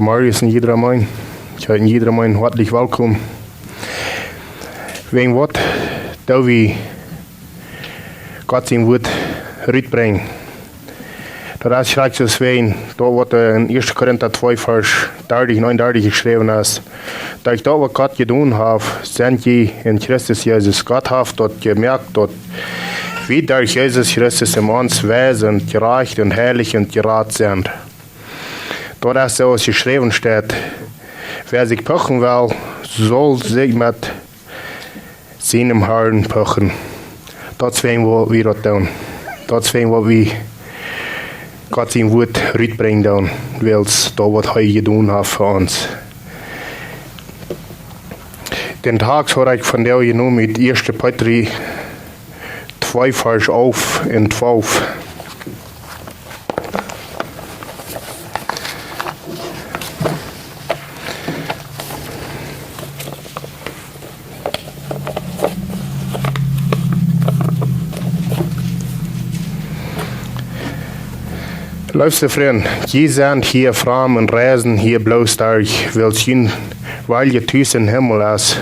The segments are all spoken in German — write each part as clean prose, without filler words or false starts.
Marius en iedereen. Ik heet iedereen hartelijk welkom. Wegen wat dat we God zijn woord uitbrengen. Dat is straks als wegen, dat wat in 1 Korinther 2 vers 30, 39 geschreven is. Dat ik dat wat God gedaan heeft, zijn je in Christus Jezus. God heeft dat gemerkt, dat wie durch Jesus Christus in ons wezen, gerecht und heilig und gerat sind. Dort ist so, was geschrieben steht, wer sich pochen will, soll sich mit seinem Herrn pochen. Das werden wir das tun. Das werden wir Gott sein Wort rüberbringen tun, weil es da was er getan hat für uns. Den Tag habe ich von der genommen mit 1. Petrus 2 Vers 11 und 12. Luister vriend, je zijn hier fram en reizen hier bloos durch, wil zien weil je thuis in Himmel is.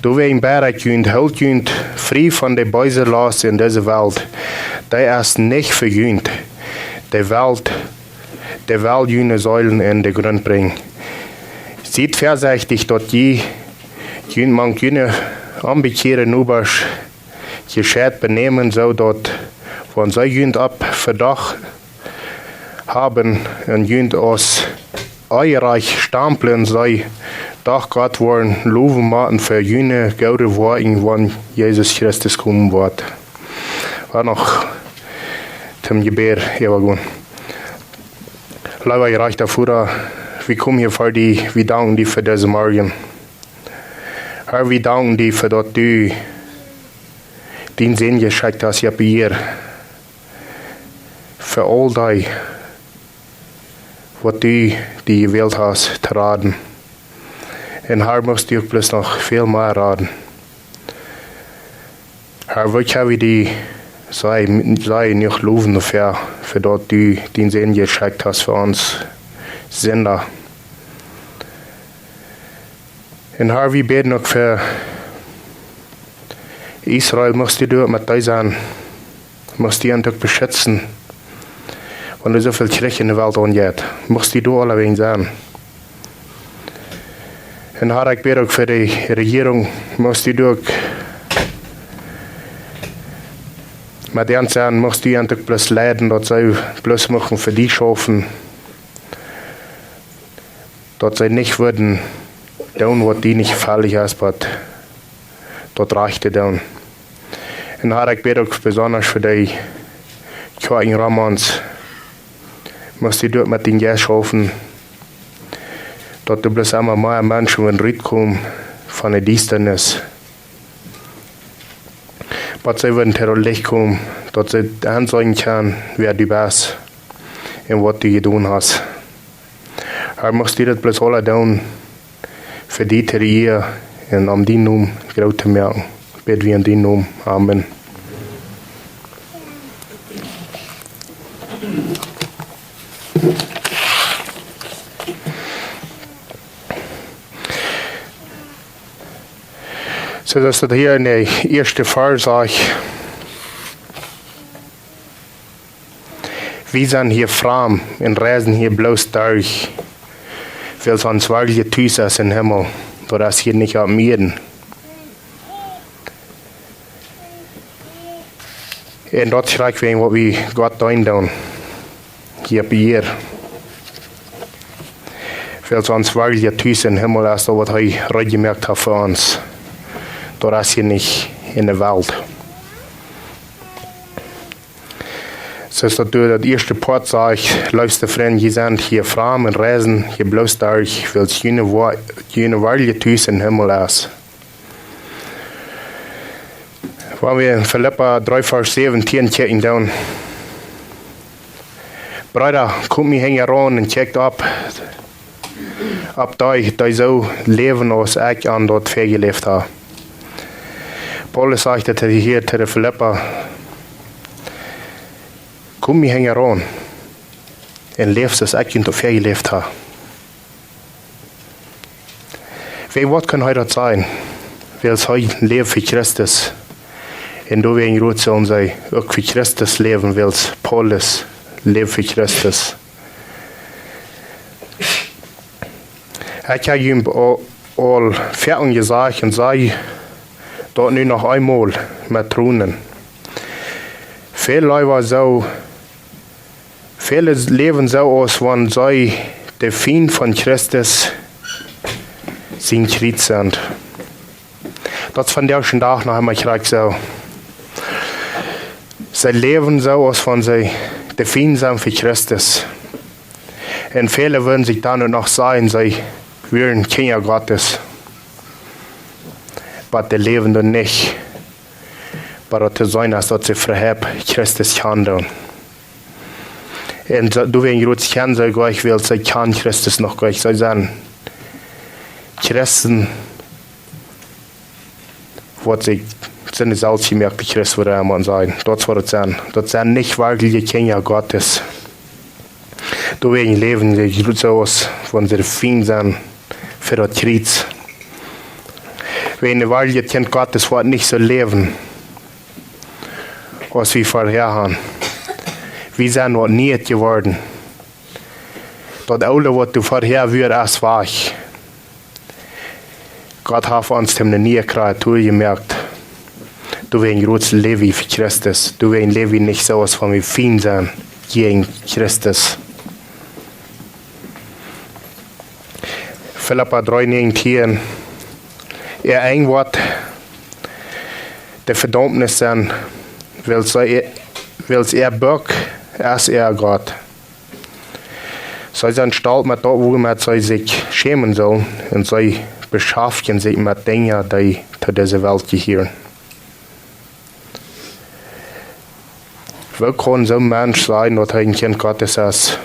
Du wegen bereit jünd, hält jünd, frei von der Beuselast in dieser Welt. Der ist nicht verjünd. Der will jüne Säulen in den Grund bringen. Sieht vorsichtig, dass jünd man jüne ambitionieren Nubers gescheit benehmen, so dass von so jünd ab Verdacht haben und jünd aus eureich stampeln sei, doch Gott wollen loben machen für jene gute Worte, wann Jesus Christus kommen wird. War noch zum Gebet übergehen. Leider gereicht davor, wir kommen hier für die, wir danken dir für diese Morgen. Herr, wir danken dir für dass du den Sinn geschickt hast, ja, hier. Für all die, was du die gewählt hast, zu raten. Und Herr, musst du bloß noch viel mehr raten. Herr, wirklich habe ich die sei nicht loben dafür, für dass du den Sinn geschickt hast für uns Sender. Und Herr, wir beten auch für Israel, musst du dort mit dir sein, musst du ihn doch beschützen. Wenn du so viel Kirche in der Welt angeht, musst du alle wegen sein. Und Herr, ich bete auch für die Regierung, musst du durch mit denen sein, musst du endlich bloß leiden, dass sie bloß machen für die schaffen, dass sie nicht würden tun, was die nicht gefällig ist, aber dort reicht es tun. Und Herr, ich bete auch besonders für die Kirchen Ramons, musst du dort mit den Gästen schaffen, dass du bloß immer mehr Menschen reinkommen von der Distanz. Dass sie würden zur Licht kommen, dass sie ansehen können, wer du bist und was du getan hast. Aber musst du das bloß alle tun, für die hier und um den Namen groß zu merken. Beten wir in den Namen. Amen. So dass das hier in der ersten Vers sagt, wir sind hier fram und reisen hier bloß durch, weil es uns wirklich tüß ist im Himmel, wo das hier nicht abmieden. Und dort schreibt wir, was wir Gott tun, hier bei ihr. Weil es uns wirklich tüß im Himmel ist, was er gemerkt hat für uns. Das ist hier nicht in der Welt. So ist das der erste Part sagt, liebste Freunde, ihr seid hier fram und reisen, hier bloß durch, weil es jene Weile tüß im Himmel ist. Wenn wir in Philippa 3, Vers 17 checken down. Brüder, kommt mir heran und checkt ab da so leben, als ich an dort gelebt habe. Paulus sagte hier zu den Philippa, komm mir heran und lebst, als ich dort gelebt habe. Wat kan hij dat zijn? Wils hij leeft voor Christus. En door een rood zullen zij ook voor Christus leven, wils Paulus leeft voor Christus. Ik heb hem al vaak gezegd en zei dat nu nog eenmaal met tronen. Veel leven zo als wanneer zij de vriend van Christus zijn kriet zijn. Dat is vandaag een dag nog helemaal gelijk zo. Zij leven zo als van zij de vriend zijn voor Christus. En velen würden zich dan nog zeggen, zij wären Kinder Gottes. Maar die leven dan niet. Maar dat te zijn als dat ze verheb Christus gaan doen. En door een groot kern zou ik wil, zij kan Christus nog gleich. Zij zijn Christen, wat zich zijn zelfs gemerkt, Christus worden man zijn. Dat is wat het zijn. Dat zijn niet werkelijke Kinder Gottes. Door een leven, zoals van ze vriend zijn voor dat kriet. Wenn de werkelijke Kind Gottes wordt niet zo leven, als we vorher gaan. We zijn wat niet geworden. Dat oude wat du vorher weer is weg. Gott heeft ons hem een nieuwe creatuur gemerkt. Du een groot leven voor Christus. Du een leven niet zoals van we vriend zijn tegen Christus. Philippa 3:19. Een wat de verdammnis zijn, wils buk als Gott. Zij zijn stolz met dat woord zij zich schämen zullen en zij beschaffen zich met dingen die tot deze wereld gehören. Wie kan zo'n mens zijn dat hij een kind Gottes is?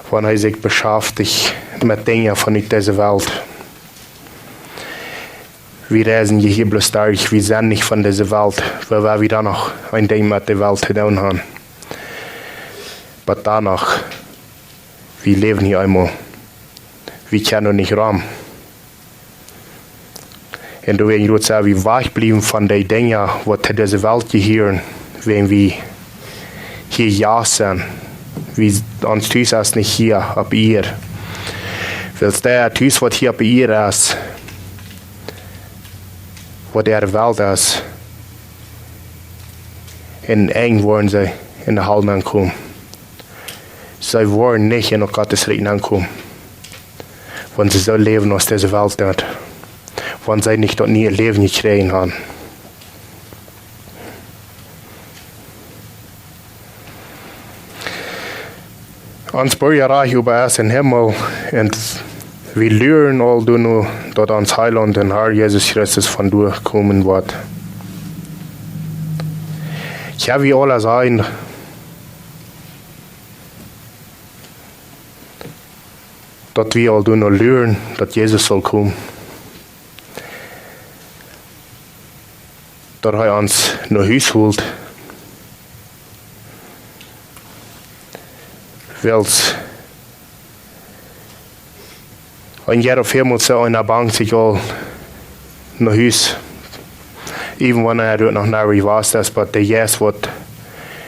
Wanneer hij zich beschäftigt met dingen van deze wereld. We reizen hier bloß durch, wir sind nicht von dieser Welt, weil wir dann noch ein Ding mit der Welt zu tun haben. Aber danach, wir leben hier einmal. Wir können nicht rum. Und du willst gut sagen, wir wegbleiben von den Dingen, die zu dieser Welt gehören, wenn wir hier ja sind. Wir uns tun es nicht hier, ab ihr. Weil der tun, was hier ab ihr ist, wat der Welt is. En eng worden zij in de hal aankomen. Zij worden niet in Gottes Reich aankomen. Want ze zo leven als deze Welt niet. Want zij niet dat nieuwe leven gekregen hebben. Ons Bürgerreich über es in Himmel en we leren al doen dat ons Heiland en Herr Jesus Christus van doorkomen wordt. Ja, wie alle zijn, dat we al doen leren dat Jezus zal komen. Dat hij ons naar huis holt. Wels een jaar of helemaal zo in de bank zich al naar huis. Even wanneer hij nog naar wie was, dat maar de jes wat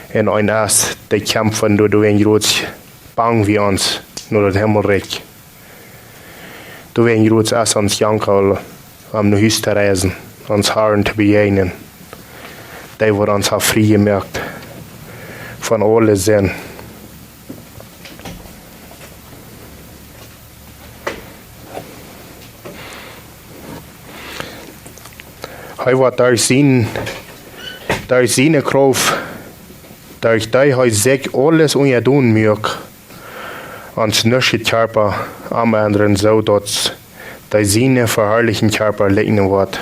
in een is, de kämpfen door een groot bang wie ons naar het hemelrijk. Door een groot is ons jankel om naar huis te reizen, ons Herren te begegnen. Die wordt ons vrijgemaakt van alle zin. Hij wordt daar zijn kracht, daar hij zich alles doen moet, ons nusche Körper am anderen, zodat hij zijn verherrlichen Körper liegen wordt.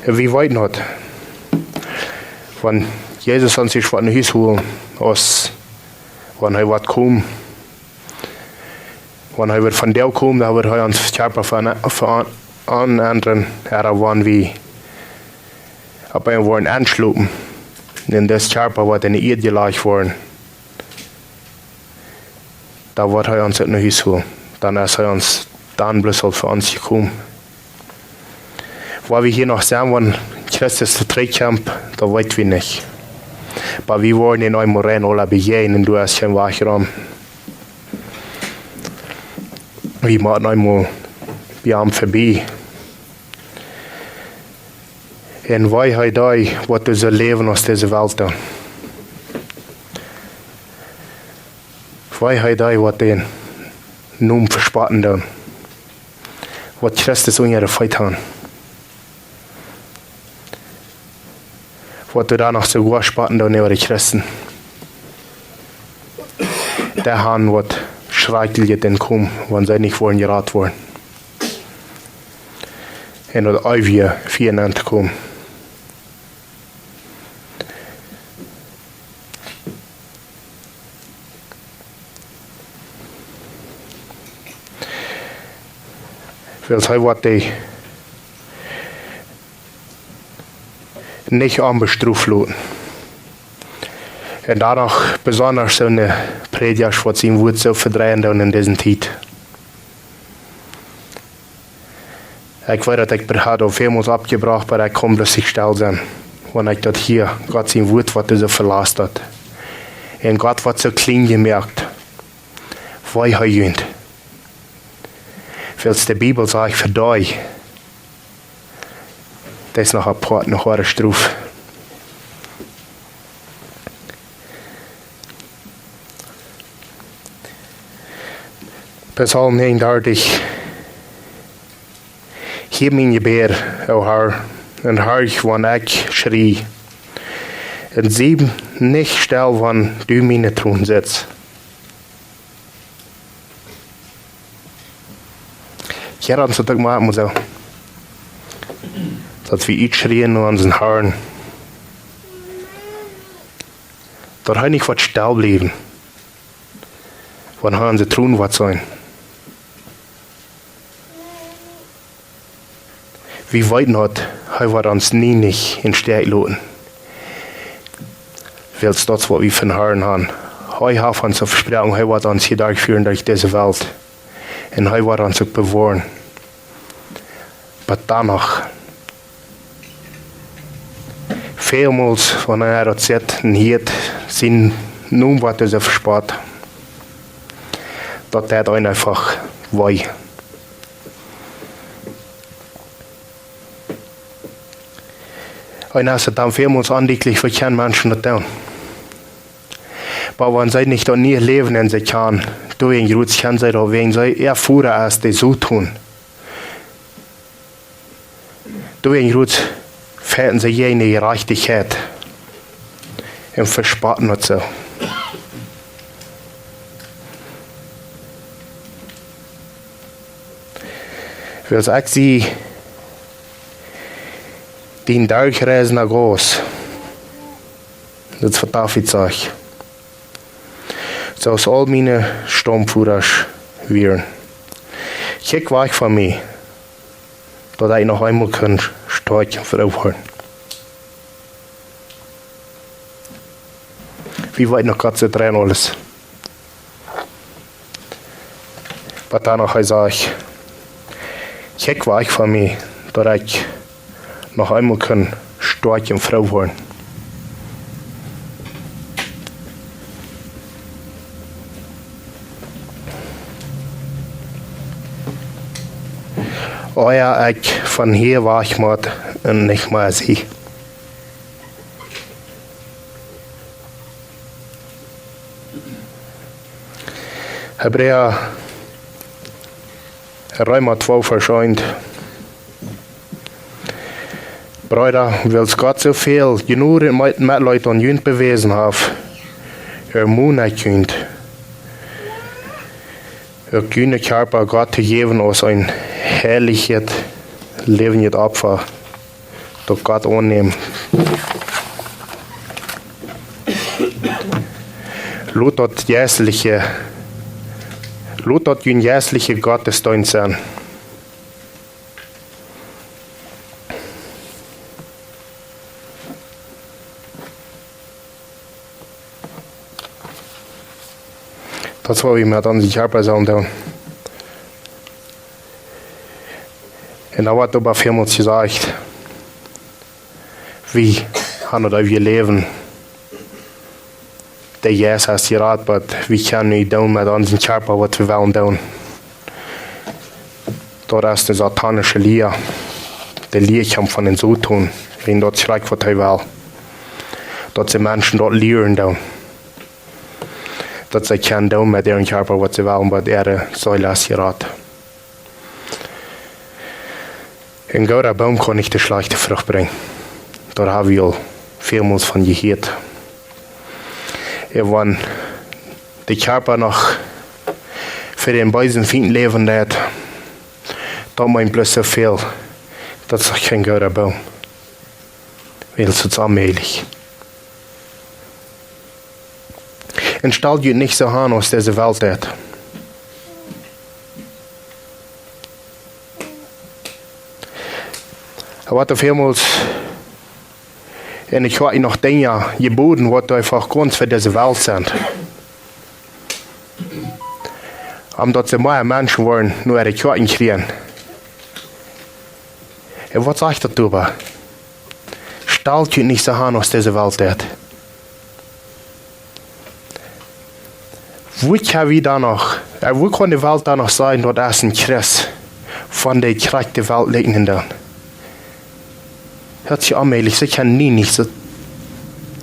Wie weet niet, wanneer Jezus ons zich wat naar huis holen, als wanneer hij wat komt, wanneer hij weer van deel komt, dan wordt hij ons Körper an anderen wanneer we op een worden aansluiten. En das Körper wordt in de eerd gelijk worden. Da wordt hij ons uit naar huis holen. dann ist uns dann bloß halt für uns gekommen. Weil wir hier noch sagen wollen, Christus der Treikamp, da weit wir nicht. Aber wir wollen in einem Rennen alle begegnen, du hast kein Wachraum. Wir machen einmal, wir haben vorbei. En wij hij die wat we zullen leven als deze wereld dan. Wij hij die wat den noem verspatten dan. Wat Christus in ihre feit haben. Wat we daar nog zo goed spatten dan over de Christen. Der haben wat schrecklich denn kommen, wenn sie nicht wollen gerat worden. En dat wir 94 kommen. Wil hij wat die nicht unbestraft lassen. Und danach besonders so eine Predigt, was ihm wird so verdrehen in diesen Zeit. Ich weiß, dass ich bei auf vielmals abgebracht, aber ich kann bloß sich still sein. Wenn ich das hier, Gott sein Wort, was er so verlasst hat. Und Gott wird so klein gemerkt. Weil er jünt. Weil die Bibel sagt, für dich, das ist noch ein Port, noch eine Strophe. Psalm 39. Hier mijn gebed, o Herr, en hörch, wann ich schrie. En sieh nicht still, wann du meine Thron sitzt. Ich hätte uns das machen so. Dass wir nicht schreien und unseren Herrn. Dort hat nicht was still bleiben. Wann haben sie Thron was sein? Wie weit not, er wird uns nie nicht in Stärk lassen. Weil es das, was wir von Herrn haben. Er hat uns versprochen, er wird uns hier durchführen durch diese Welt. Und er wird uns auch bewahren. Aber danach, vielmals, wenn er das sieht und hört, sind nun, was er so verspart. Das tut ihn einfach weh. Und es ist dann vielmals anlieglich für keinen Menschen das tun. Aber wenn sie nicht an ihr Leben in sich kann, du in Gruz kann sie da wegen sie erfuhren, als die so tun. Du in Gruz fährten sie jene Gerechtigkeit und verspatten das so. Weil ich sie den durchreisen nach groß. Das verdarf ich euch. So aus all meine Sturmführer wären. Kick weg von mir, dass ich noch einmal kann steuern für aufhören. Wie weit noch Gott zu drehen alles. Aber danach sage ich, kick weg von mir, dass ich noch einmal kann steuern für aufhören. Euer ich von hier war ich mal und nicht mehr sie. Hebräer Römer 12 erscheint. Brüder, weil Gott so viel genug mit Leuten und Jünd bewiesen hat, nicht könnt. Kühne Körper Gott zu geben als ein herrliches, lebendiges Opfer, das Gott annehmen. Lot dort jährliche Gottesdienst sein. Das war wie wir dann die Körper sagen. En dat wordt ook vielmals gezegd. Wie gaan dat we leven? De Jezus heeft geraad, maar we kunnen niet doen met onze körper wat we willen doen. Dat is de satanische leer. De leerkamp van den Satan. En dat schrijft wat hij wil. Dat ze mensen dat leren doen. Dat ze kunnen doen met hun körper wat ze willen, maar zal is geraad. Een goede boom kan niet de slechte vrucht brengen. Daar hebben we al vielmals van gehoord. En wanneer de körper nog voor den beiden vriend leven heeft, dan mijn plus zoveel. Dat is geen goede boom. Weil es ist allmählich. En stel je niet zo aan als deze Welt heeft. Wat er vielmals, en ik weet nog dingen geboden, wat einfach Grund für diese Welt sind. Omdat ze meer Menschen wollen, nur ihre Kirchen kriegen. En wat sagt dat darüber? Stellt je niet zo aan als deze Welt heeft. Wo kan we dan nog, wo kan de Welt dan nog zijn dat er een Christ van de Kraft der Welt liegen dan? Hört sich allmählich, sie kann nie nicht so.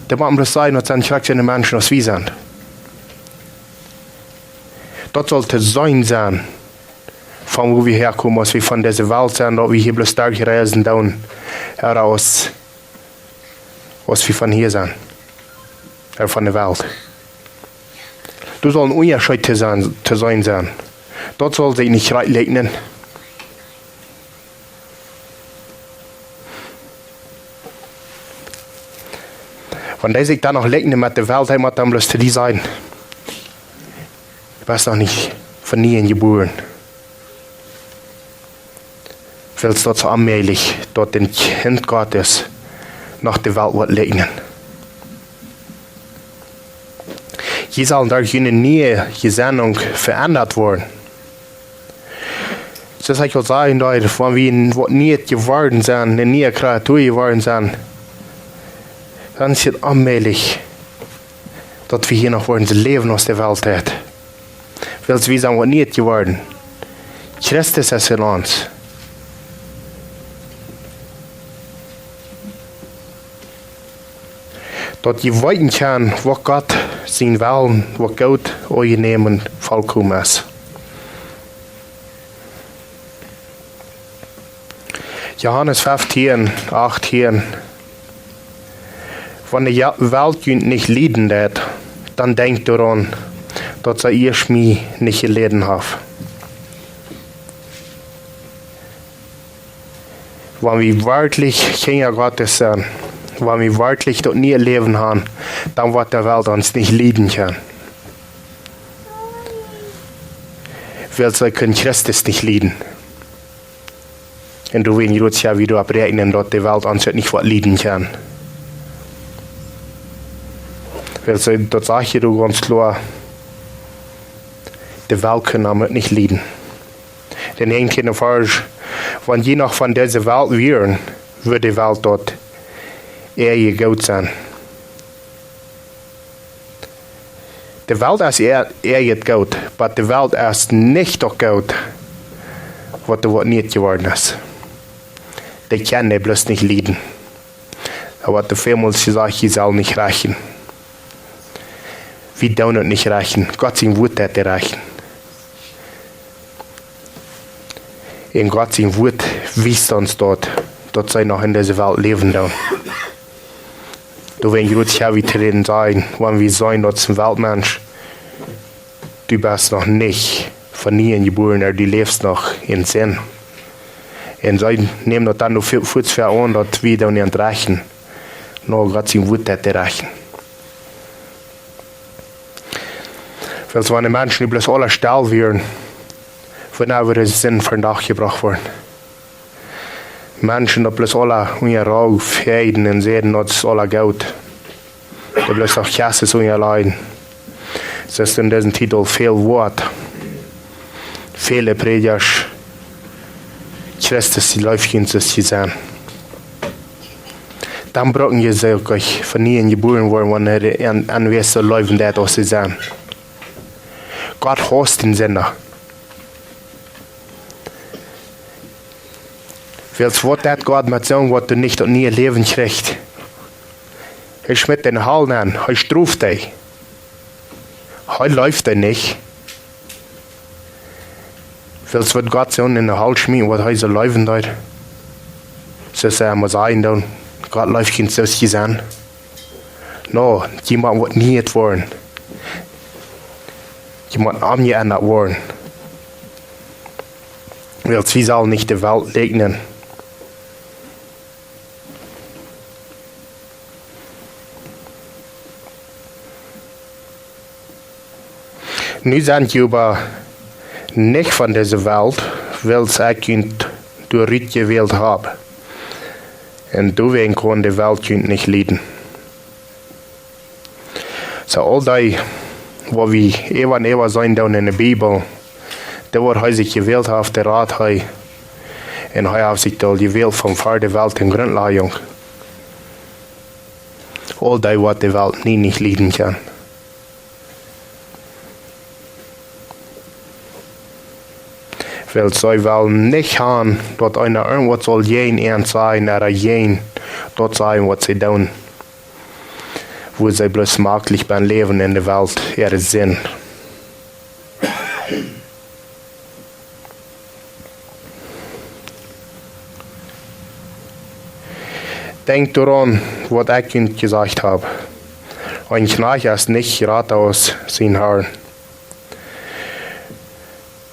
Der muss bloß sein, dass ein Charakter in den Menschen als wir sind. Das sollte sein sein, von wo wir herkommen, als wir von dieser Welt sind, dass wir hier bloß durchreisen, dann heraus, als wir von hier sind. Von der Welt. Du sollst ein Unterschied zu sein. Das soll sich nicht reinlegen. Wenn die sich dann noch legen mit der Welt, muss dann bloß die sein. Du bist noch nicht von nie geboren. Willst du so allmählich dort den Kind Gottes nach der Welt wird legen. Hier soll durch eine neue Gesinnung verändert werden. Das ich will sagen, wenn wir nicht geworden sind, eine neue Kreatur geworden sind, dann ist es allmählich, dass wir hier noch wollen, das Leben aus der Welt hat. Weil wir sind nicht geworden. Christus ist in uns. Dass je weten kann, was Gott sein Willen, was Gott euch nehmen, vollkommen ist. Johannes 15, 18. Wenn die Welt nicht leiden wird, dann denkt daran, dass ihr mich nicht gelitten habt. Wenn wir wirklich Kinder Gottes sind, wenn wir wirklich dort nie leben haben, dann wird die Welt uns nicht leiden können. Weil sie können Christus nicht leiden. Und du willst ja wieder abrechnen, dass die Welt uns nicht leiden kann. Weil sie, das sage ich dir ganz klar, die Welt kann damit nicht leiden. Denn irgendeine Frage, wenn je noch von dieser Welt wären, würde die Welt dort eher gut sein. Die Welt ist eher gut, aber die Welt ist nicht doch gut, was du nicht geworden ist. Die kann die bloß nicht leiden. Aber du vielmals gesagt, ich soll nicht reichen. Wir dürfen nicht reichen. Gott sein Wort hat reichen. In Gott sein Wort wisst uns dort, dass sie noch in dieser Welt leben dürfen. Du wenn Gott ja wieder reden sein, wenn wir sein, dass ein Weltmensch, du bist noch nicht von nie geboren, du lebst noch in Sinn. Und sie nehmen das dann noch viel für an, dass wir dann nicht reichen. Nur Gott sein Wort hat reichen. Weil es wenn die Menschen bloß alle still wären, wenn auch wieder Sinn für den Tag gebracht worden. Menschen, die bloß alle unter Rauf heiden und sehen, dass es alle gut. Die bloß auch Käse unter leiden. Es ist in diesem Titel viel Wort. Viele Prediger Christus die Leufjünses gesehen. Dan brauchen je zelf euch van nie in geboren worden wanneer aan wees leven dat als ze zijn. Gott host den Sender. Wils wat dat Gott met sagen, wat du nicht und nie Leben kriegt. Schmidt den Hall an, struft dich. Läuft nicht. Wils wat Gott sagen in der Hall schmieden, wat so laufen dort. So sagen wir sein dann. Gott läuft kein selbst gesehen. No, jemand wird nie et worden. Jemand angeändert worden. Wils wie soll nicht die Welt segnen. Nu sind Juba nicht von dieser Welt, weil ich durch die Welt habe. Und deswegen kann die Welt nicht leiden. So all die, wo wir ever sein down in der Bibel, da wird sich gewählt auf der Rat, und hat sich da gewählt vom Vater der Welt in Grundlegung. All die, was die Welt nie nicht leiden kann. Weil sie wollen nicht haben, dass einer irgendwas soll jeden sein, oder jeden dort sein, was sie tun. Wo sie bloß möglich beim Leben in der Welt ihre Sinn. Denkt daran, was ich gesagt habe. Ein Knecht ist nicht Rathaus sein Herrn.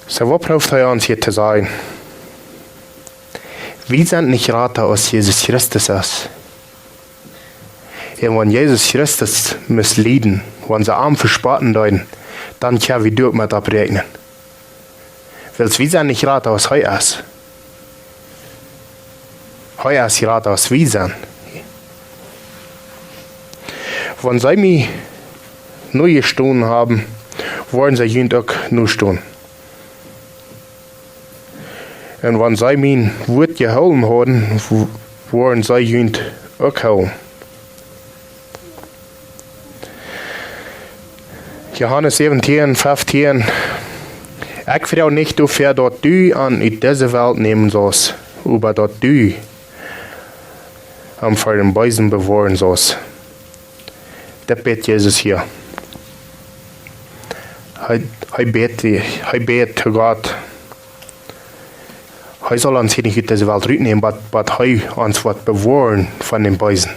So, was braucht er uns hier zu sagen? Wir sind nicht Rathaus Jesus Christus ist. Und wenn Jesus Christus muss leiden, wenn sie arm verspotten deuten, dann können wir durch mit abrechnen. Weil wir sind nicht Rathaus heu ist. Heu ist Rathaus wir sind. Wenn sie mich neue Stunden haben, wollen sie jeden Tag nur Stunden. Und wenn sie mein Wort gehalten haben, wollen sie jeden auch halten. Johannes 17, 15. Ich vertraue nicht dafür, dass du an diese Welt nehmen sollst, aber dass du vor den Bösen bewahren sollst. Das betet Jesus hier. Er betet zu Gott. Er soll uns hier nicht in diese Welt reinnehmen, aber er uns wird bewahren von den Bösen.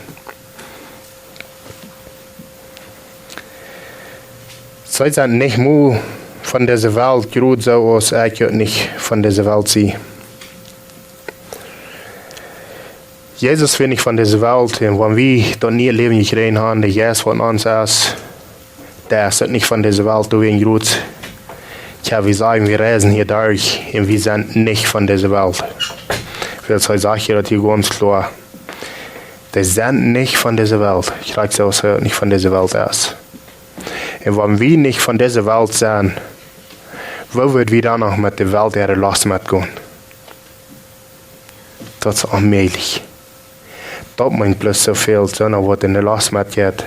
Sie sind nicht nur von dieser Welt, gerade so als ich nicht von dieser Welt sehe. Jesus will nicht von dieser Welt, und wenn wir dort nie Leben gekriegt haben, der Jesus von uns ist, der ist nicht von dieser Welt, du wirst gut. Ja, wir sagen, wir reisen hier durch, und wir sind nicht von dieser Welt. Weil ich sage das hier ganz klar. Die sind nicht von dieser Welt. Ich sage so, dass er nicht von dieser Welt ist. Und wenn wir nicht von dieser Welt sind, wo wird wir dann noch mit der Welt ihre Last mitgehen? Das ist allmählich. Das meint bloß so viel, sondern was in der Last mitgeht,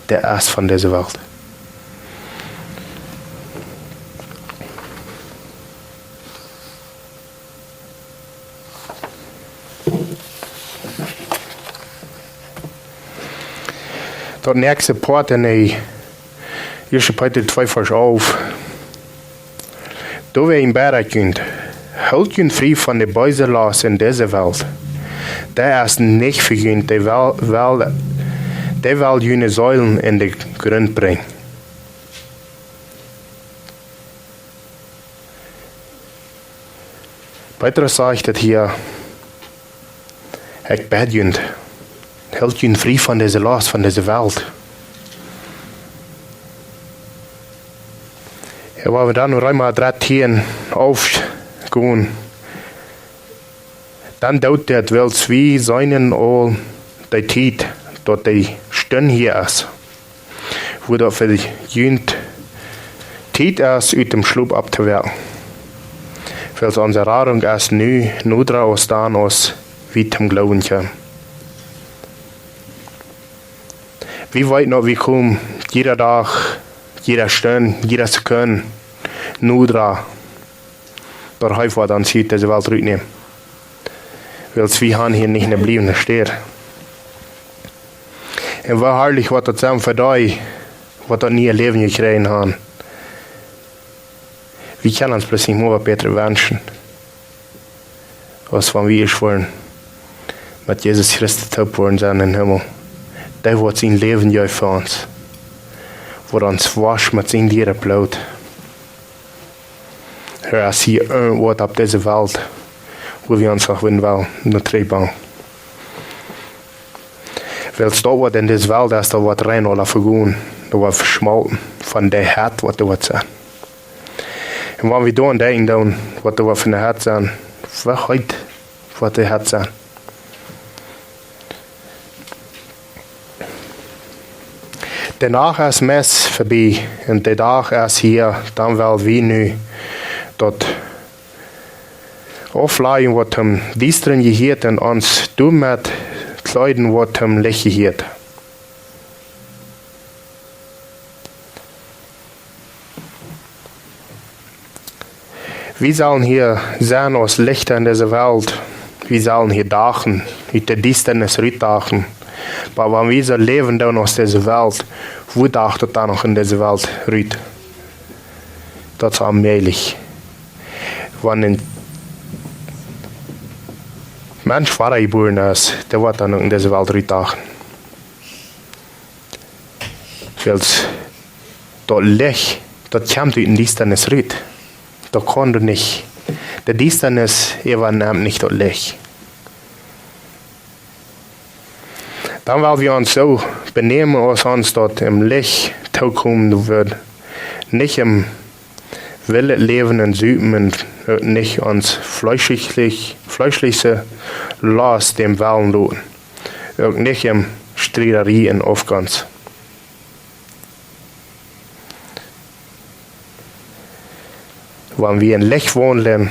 der ist von dieser Welt. Dat nächste Part in der 1. Peter 2 Vers 11. Da wir ihn beten, hält ihn frei von der böse Last in dieser Welt. Der ist nicht für ihn, der will jene Säulen in den Grund bringen. Petrus sagt das hier, ich bete ihn, hält ihn frei von dieser Last, von dieser Welt. Ja, wenn wir dann noch einmal 13 aufgehen, dann dauert das, weil wir seinen all die Zeit, dort die Stunde hier ist, wo da für die Jünd Zeit ist, aus dem Schlupf abzuwerken. Weil unsere Radung erst nu draus staan aus, wie zum Glauben kommen. Wie weit noch wir kommen, jeder Tag, jeder Stunde, jeder Sekunde, nu dran. Dort heute wird uns heute diese Welt zurücknehmen. Weil wir haben hier nicht eine bleibende Stadt. Und wie herrlich wird das zusammen für dich, was das nie ein Leben gekriegt haben. Wir können uns plötzlich nur besser wünschen, als wenn wir wollen, mit Jesus Christus taub worden sein im Himmel. Der wird sein Leben ja für uns, wird uns waschen mit seinem Lieder Blut. Er ist hier irgendwo auf dieser Welt, wo wir uns auch wollen, nur treiben. Weil es dort in dieser Welt ist, da wird rein oder vergehen, da wird verschmolzen von der Herd, was da wird sein. Und wenn wir da denken, was da von der Herd sein, was heute, was der Herd sein. Der Tag ist Mess vorbei und der Tag ist hier, dann weil wir nu dort aufleihen, was dies drin gehört und uns tun mit Kleiden, was Licht gehört. Wir sollen hier sein als Lichter in dieser Welt. Wir sollen hier dachen, mit der Distanz rüttachen. Aber wenn wir so leben dann aus dieser Welt, wo dachtet dann noch in dieser Welt rüt? Das ist allmählich. Wenn ein Mensch Vater geboren ist, der wird dann noch in dieser Welt rüttachen. Weil das Licht, das kommt in die Distanz rüt. Da kann du nicht. Der Distanz übernimmt nicht das Licht. Dann, weil wir uns so benehmen, als uns dort im Licht zukommen wird, nicht im Wille leben und süßen und nicht uns fleischliche Last dem Willen tun. Und nicht im Streiterie und Aufgangs. Wenn wir in Licht wohnen,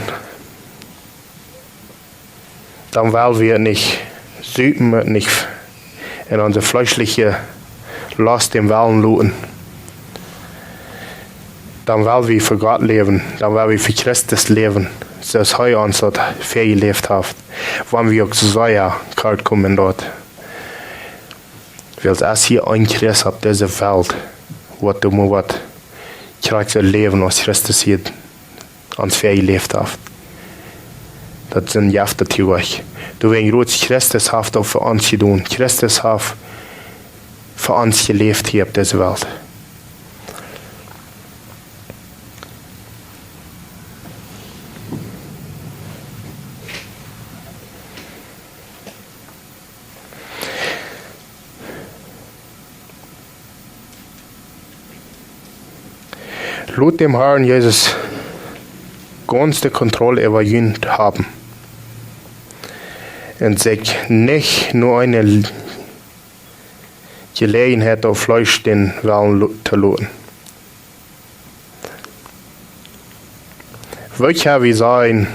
dann wollen wir nicht süßen und nicht in unsere fleischliche Last dem Willen luten. Dann wollen wir für Gott leben, dann wollen wir für Christus leben, so als er uns dort gelebt hat. Wenn wir auch so kalt kommen dort. Weil es hier ein Christ auf dieser Welt, was du mir kriegst ein Leben, was Christus hier uns gelebt hat. Das sind Jäfte zu euch. Du wenn Gott Christus hat auch für uns getan. Christus hat für uns gelebt hier auf dieser Welt. Laut dem Herrn Jesus ganz die Kontrolle über ihn haben. Und sich nicht nur eine Gelegenheit auf Fleisch den Willen zu lassen. Welcher wir sein,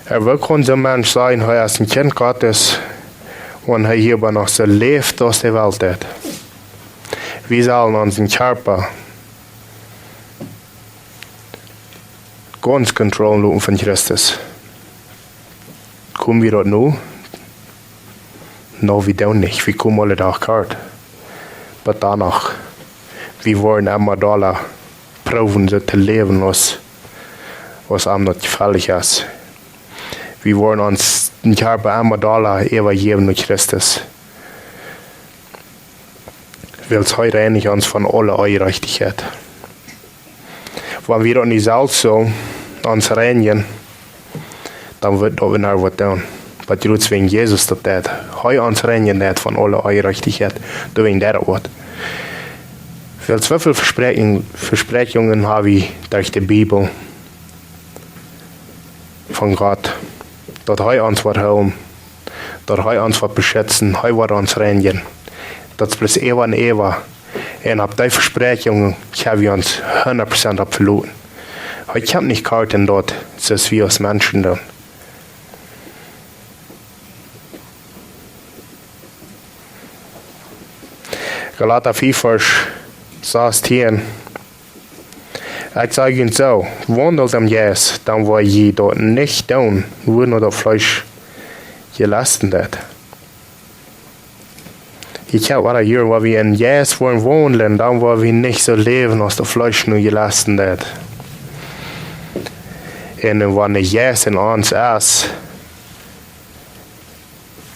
er will unser Mensch sein, er ist ein Kind Gottes und er hier aber noch so lebt aus der Welt hat. Wir sollen unseren Körper ganz kontrollieren von Christus. Kommen wir dort nur? No, wir tun nicht. Wir kommen alle Tag kalt. Aber danach, wir wollen einmal da proben, so zu leben, was einem nicht gefällig ist. Wir wollen uns den Körper einmal da übergeben mit Christus. Weil es heute eigentlich uns von aller Ungerechtigkeit. Wenn wir dort nicht selbst so uns reinigen, dann wird da wieder was tun. Aber trotz wegen Jesus das tät. Heu uns reinigen tät von aller Ungerechtigkeit. Da wegen der was. Weil so viele Versprechungen habe ich durch die Bibel von Gott. Dort heu uns was helfen. Dort heu uns was beschützen. Heu wird uns reinigen. Das ist bloß Eva und Eva. Und ab die Versprechungen haben wir uns 100% verloren. Ich habe nicht Karten dort, so ist wie uns Menschen dann. Galater 4, Vers 16. Ich sage Ihnen so, wandelt am Jes, dann wo je dort nicht tun, wo nur das Fleisch gelassen wird. Ich habe auch hier, wo wir in Jes wollen wohnen, dann wo wir nicht so leben, als das Fleisch nur gelassen wird. Und wenn der Jes in uns ist,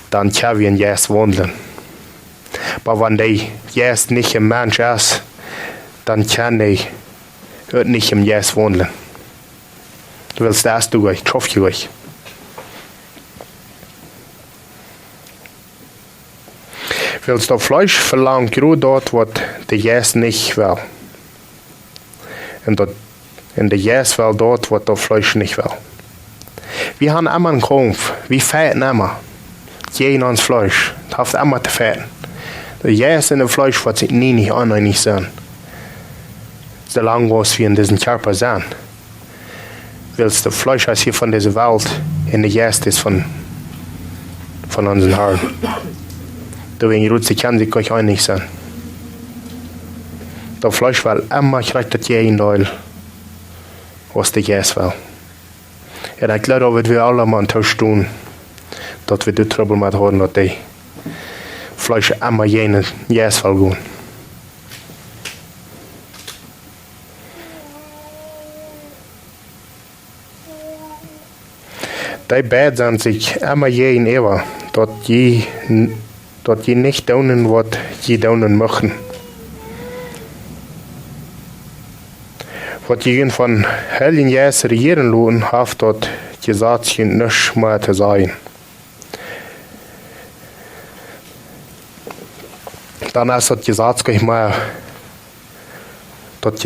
dann können wir in Jes wohnen. Aber wenn der Jes nicht im Mensch ist, dann kann er nicht im Jes wohnen. Du willst das du euch, trofft ihr euch. Willst du Fleisch verlangen, gerade dort, wo der Jes nicht will. Und der Jes will dort, wo das Fleisch nicht will. Wir haben immer einen Kampf, wir fäten immer. Jeden ans Fleisch, das hat immer zu fäten. Der Jes in dem Fleisch wird sich nie nicht anhängig sein. Solange wir in diesem Körper sind. Willst du Fleisch ist hier von dieser Welt und der Jes ist von unseren Herrn. Deswegen ruht sich kann sich euch einig sein. Das Fleisch will immer gerechtet jeden Teil, was der Jes will. Und ich glaube, dass wir alle mal einen Tausch tun, dass wir die Trouble mit haben, dass die Fleisch immer jenen Jes will gehen. Die beten sich immer jeden Ewa, dass je nicht tun, was je tun möchten. Was je von Heiligen Jes regieren lassen, hat dort gesagt, nicht mehr zu sein. Dann ist das gesagt, ich mal, dass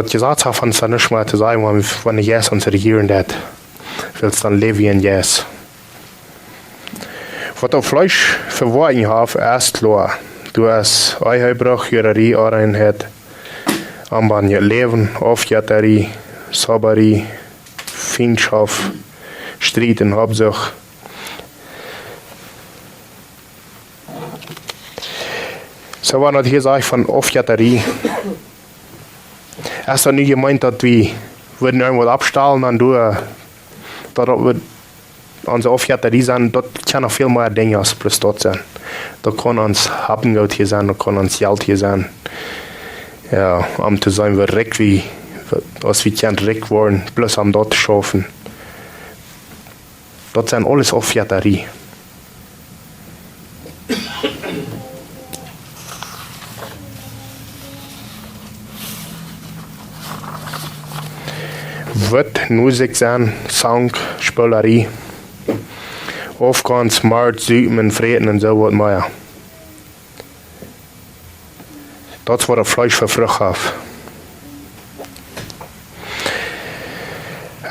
gesagt hat, von es nicht mehr zu sein, wenn der Jes uns regieren wird. Willst dann leben in Jes. Was das Fleisch für Worten hat, ist klar. Du hast Einheitsbruch, Jürerie, Einheit, Anbahn, Leben, Aufjäterie, Sauberie, Feindschaft, Streit und Habsucht. So war das hier, sage ich, von Aufjäterie. Es ist doch nicht gemeint, dass wir würden irgendwas abstahlen und du, dort wird unsere Aufjäterie sein, dort kann noch viel mehr Dinge als bloß dort sein. Da kann uns Habengeld hier sein, da kann uns Geld hier sein. Ja, zu sein, wir recht wie, als wir können recht wollen, bloß am dort schaffen. Dort sind alles Aufjäterie. Wird Musik sein, Sang, Spielerei, Aufgehens, Mord, Süden und Frieden und so was mehr. Das war das Fleisch für Frucht auf.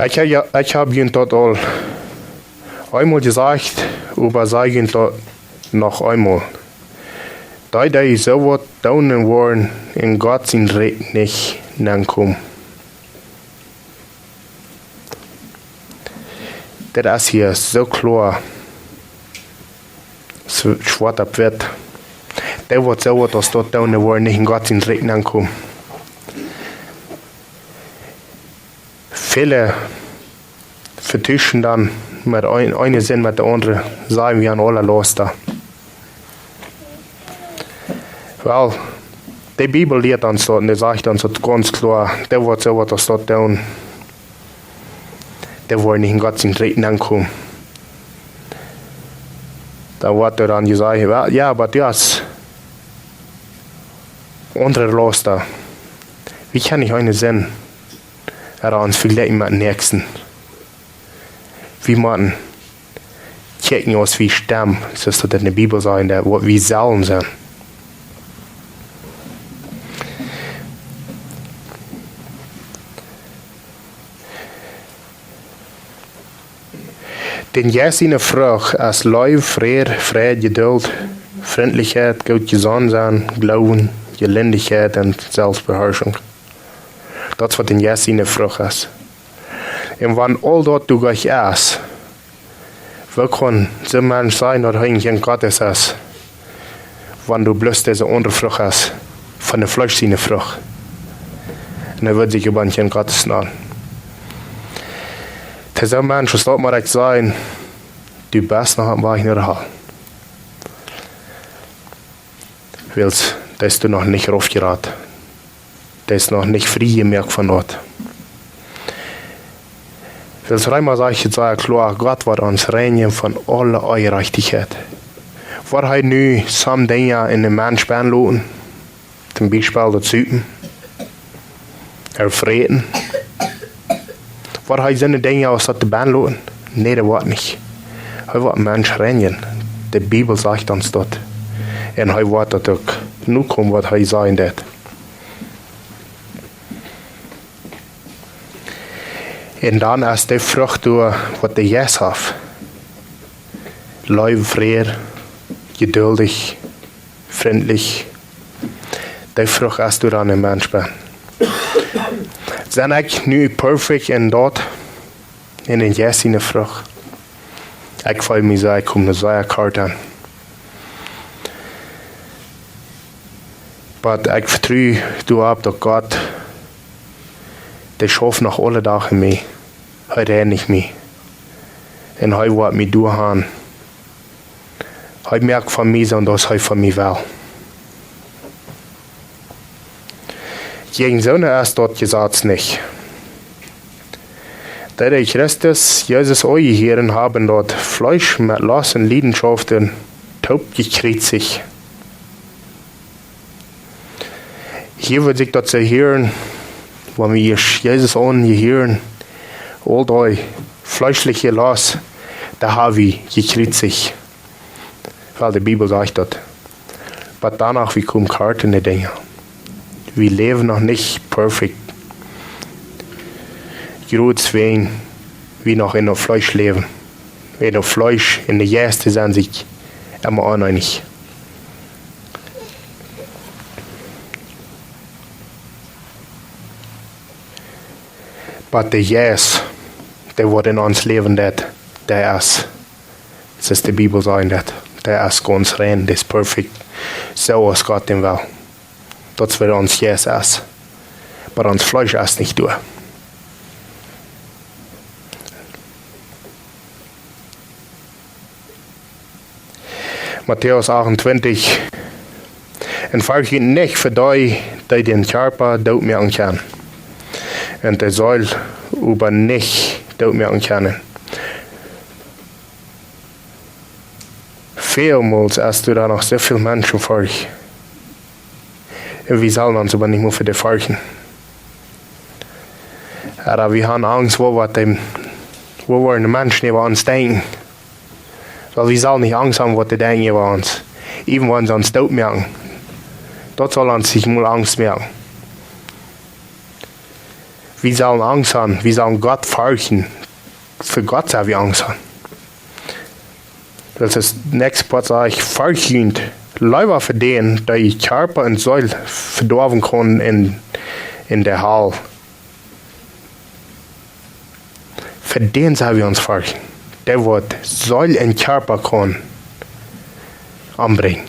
Ich habe Ihnen dort all einmal gesagt, aber sage Ihnen dort noch einmal. Die so was tun wollen, in Gott sein Recht nicht kommen. Das ist hier so klar, so schwarz ab wird. Der wird so was, dass dort tun wollen, nicht in Gott sein Recht kommen. Viele vertischen dann mit einem Sinn mit der anderen, sagen wir an alle los da. Weil die Bibel lehrt uns dort und die sagt uns ganz klar, der wird so was, dass dort tun. Der wollen nicht in Gott sein Recht kommen. Da wird dann gesagt, ja, aber du hast andere los da. Wie kann ich eine sehen? Er uns vergleichen mit dem Nächsten. Wie man checken uns wie Stamm, so ist das in der Bibel sagen, der wie Salm sind. Den Jesine Frucht als Liebe, Friede, Geduld, Freundlichkeit, gut gesonnen sein, Glauben, Gelindigkeit und Selbstbeherrschung. Dat wat in Jesu in Frucht is. En wanneer al dat du gleich is, wil gewoon zo'n mens zijn dat hij geen Gottes is. Wanneer du bloß deze andere Frucht hast, von der Fleisch in Frucht. En dan wird sich über geen Gottes nahen. Zo'n mens, was dat maar echt zijn, du bist nog een Weg naar de hel. Wils, da ist du noch nicht raufgeraten. Da ist noch nicht frei gemerkt von dort. Wils, einmal sage ich jetzt klar, Gott wird uns reinigen von aller Ungerechtigkeit. Wat hij nu soms dingen in de mens behandelen, zum Beispiel de Zypen, vreten. Wat hij zijn dingen als dat te behandelen? Nee, dat wordt niet. Hij wordt mens reinigen. De Bibel zegt ons dat. En hij wordt dat ook. Nu komt wat hij zei dat. En dan is de vrucht door wat de Jes heeft. Lief, vrede, geduldig, vriendelijk. Die vrucht is door aan een mens ben. Zijn ik nu perfect in dat? In een Jes in de vrucht? Ik voel me zo, ik kom er zeer kort aan. Maar ik vertrouw op dat God, die schafft nog alle dagen mee. Hij reinigt mij. En hij wordt mij doorgaan. Hij merkt van mij zo dat hij van mij wil. Gegen Sonne ist dort gesagt nicht. Da die Christus, Jesus eingehören haben dort Fleisch mit Last und Leidenschaften taub gekreuzigt. Hier wird sich dazu hören, wenn wir Jesus angehören, all die fleischliche Last, da haben wir gekreuzigt. Weil die Bibel sagt das. Aber danach, wir kommen keine Dinge. Wir leben noch nicht perfekt. Gerade deswegen, wir noch in der Fleisch leben. In der Fleisch, in der Gäste sind sich immer uneinig. Aber der Jes, der wird in uns leben, der ist, das ist die Bibel sagen, der ist ganz rein, der ist perfekt. So als Gott den will. Das wird uns Jes ist. Aber uns Fleisch ist nicht durch. Matthäus 28. En vergeet niet voor die den Körper doodmerken können. Und der soll über nicht doodmerken können. Vielmals hast du da noch so viele Menschen folgen. Und wir sollen uns aber nicht mehr für die folgen. Aber wir haben Angst, wo wir die Menschen über uns denken. Weil wir sollen nicht Angst haben, was die denken über uns. Even wenn sie uns tot merken. Dort soll uns sich mal Angst merken. Wir sollen Angst haben, wir sollen Gott folgen. Für Gott sollen wir Angst haben. Das ist das nächste Part, sage ich, folgen. Leider für den, die Körper und Seele verdorben können in der Hall. Für den sollen wir uns folgen. Der wird Seele und Körper können anbringen.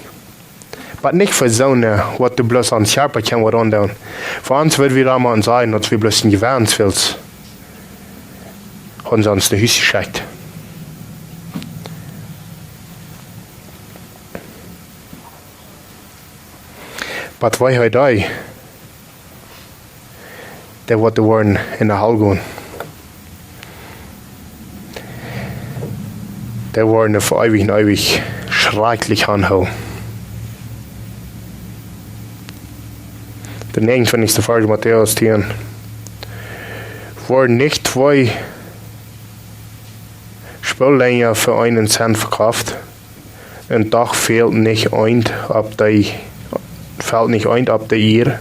Aber nicht für so eine, was du bloß ans Körper kann was andoen. Für uns wird wir einmal sagen, dass wir bloß ein Gewährenswills haben sie uns eine Hüsse geschickt. Aber weil heute da, der wird worden in der Halle gehen. Der werden für ewig und ewig schrecklich anhauen. Der 29. Vers Matthäus 10. Worden nicht zwei Spullänger für einen Cent verkauft, und doch fällt nicht ein ab der ihr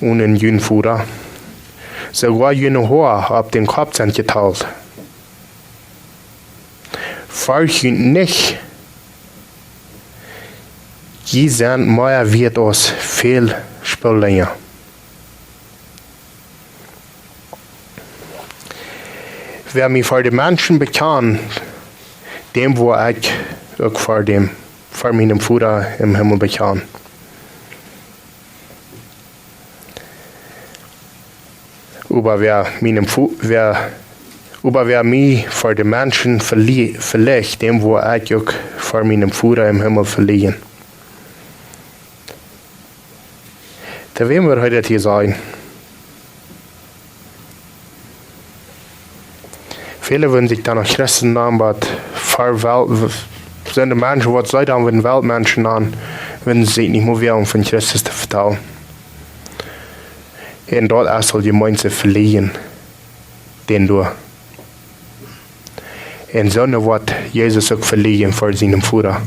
und ein Jünfuhrer. Sogar jene Haar ab den Kopf sind geteilt. Folgen nicht. Je sind mehr wird aus viel Spullänger. wer mich voor de mensen bekan, dem wo ik ook voor mijn Vader im Himmel bekan. Aber wer mich voor de mensen verlegt, dem wo ik ook voor mijn Vader im Himmel verliehen. Da werden wir heute hier sein. Viele würden sich dann noch Christen nennen, aber sind die Menschen, was sie dann mit den Weltmenschen an, würden sie sich nicht mehr wehren, von Christus zu vertellen. Und dort erst soll die Menschen verlieren, den du. Und so wird Jesus auch verlieren vor seinem Vater.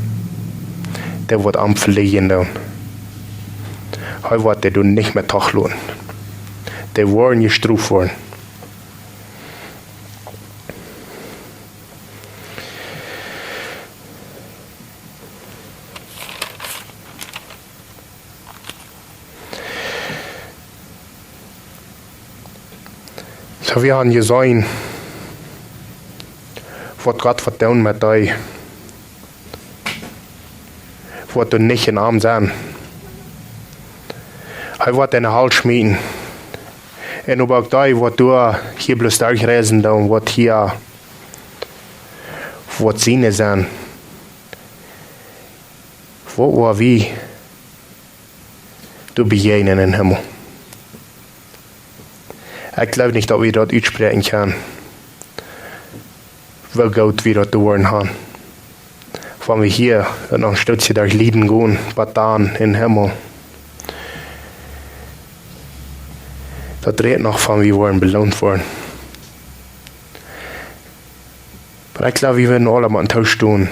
Der wird am verlieren dann. Heute wird der nicht mehr tachlohn. Der wollen gestruft worden. So wir haben gesehen, was Gott vertelt mit dir, was du nicht in Arm sein. Er wird deine Halt schmieden. Und auch da, was du hier bloß durchreisen, was hier, was Sinne sind, wo oder wie du begegnen im Himmel. Ich glaube nicht, dass wir dort aussprechen können, wie gut wir dort geworden haben. Wenn wir hier noch ein Stückchen durch Lieden gehen, Batan im Himmel, das redet noch von, wir wollen belohnt worden. Aber ich glaube, wir werden alle mal einen Tausch tun.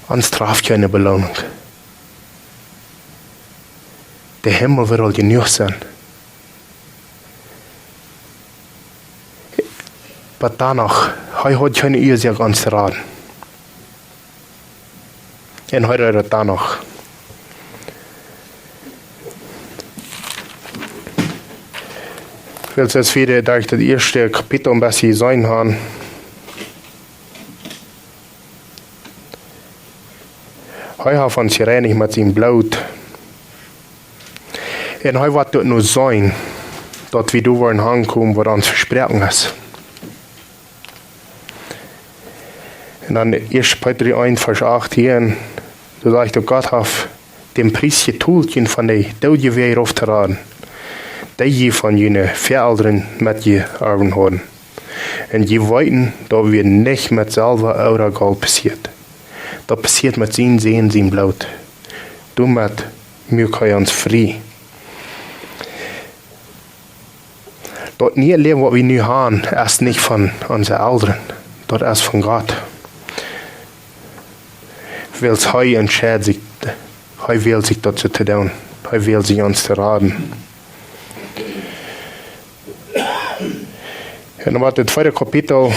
Uns trifft keine Belohnung. Der Himmel wird all genug sein. Aber danach, heute hat keine Ursache ans Raten. Und heute ist es danach. Ich will jetzt wieder durch das erste Kapitel ein bisschen sein haben. Heute hat uns gereinigt mit seinem Blut. Und heute wird dort nur sein, dort wie du wollen ankommen, wo uns versprechen ist. Und dann 1. Petrus 1, Vers 8 hier, da sagt Gott hat den Preis getult von der Daude wieder aufzuraten, die von jenen Verältern mit geerben haben. Und die wollten, da wird nicht mit Silber oder Gold passiert. Das passiert mit seinem Sehen, seinem Blut. Damit wir können uns frei. Dort nie leben, was wir nu haben, ist nicht von unseren Eltern. Dort ist von Gott. Weil es heute entscheidet sich, heute will sich dazu zu tun. Heute will sich uns zu raten. Und dann war das zweite Kapitel,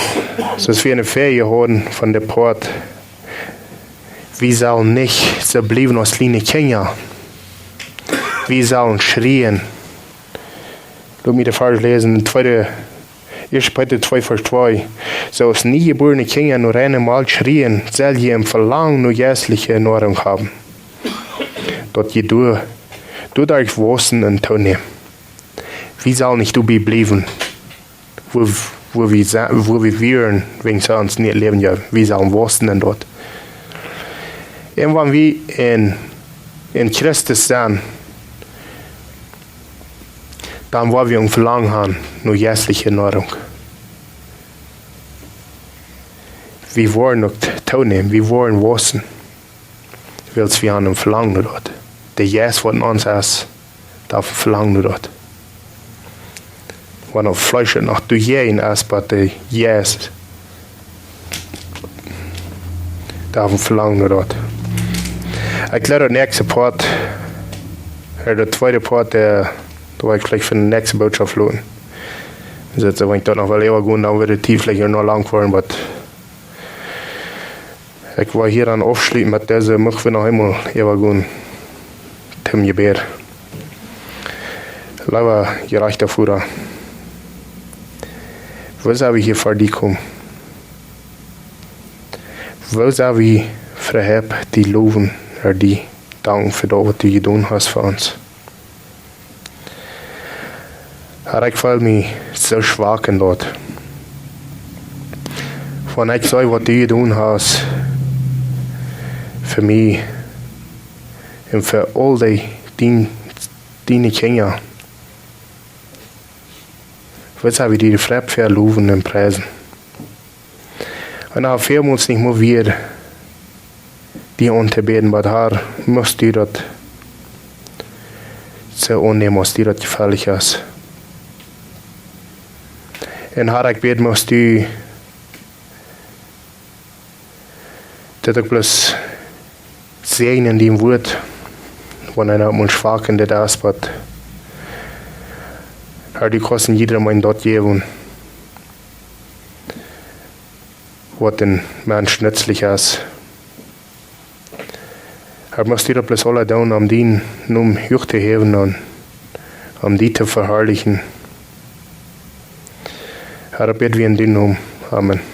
dass wir eine Ferie haben von der Port. Wir sollen nicht so bleiben als kleine Kinder. Wir sollen schreien. Lass mich den Vers lesen, 1. Petrus 2, Vers 2. So als niegeborene Kinder nur einmal schrien, soll je im Verlangen nur jährliche Nahrung haben. Dort je du darfst wachsen und tun. Wie soll nicht du bleiben, wo wir wären, wenn sie uns nicht leben, ja, wie sollen wachsen denn dort? Und wenn wir in Christus sind, dann wollen wir ein Verlangen haben, nur jährliche Nahrung. Wir wollen noch tun, wir wollen wachsen, weil wir haben ein Verlangen dort. Der Jäs, was in uns ist, darf Verlangen dort. Wenn auf Fleisch noch du jeden ist, aber der Jäs darf Verlangen dort. Ich glaube, der nächste Part, der zweite Part, da war ich gleich für die nächste Botschaft lohnen. Also, wenn ich dort noch mal lieber gehen, dann würde die vielleicht noch lang werden, aber ich war hier dann aufschließen mit dieser, möchten wir noch einmal lieber gehen, Tim Gebet. Lieber gerechter Vater, Wo zou we hier voor die komen? Wo zou we verheb die loven er die dank voor dat wat du gedaan hast voor ons? Herr, ik voel me zo zwak in dat. Van ik zei wat du gedaan hast voor mij en voor al die kinderen. Wo zou we die vrep voor loven en prijzen? En dan veel ons niet meer weer die aan te beden, maar Herr, moest du dat zo aannemen als du dat gefällig is. En Herr, ik bid, moest du dat ik bloß sehen in dem Wort, wanneer op ons vaak in dit aspect. Herr, du kannst jeder mein dort geben, was den Mensch nützlich ist. Herr, musst du das alle tun, um den Namen hoch zu heben und um die zu verherrlichen. Herr, bitte wir in den Namen. Amen.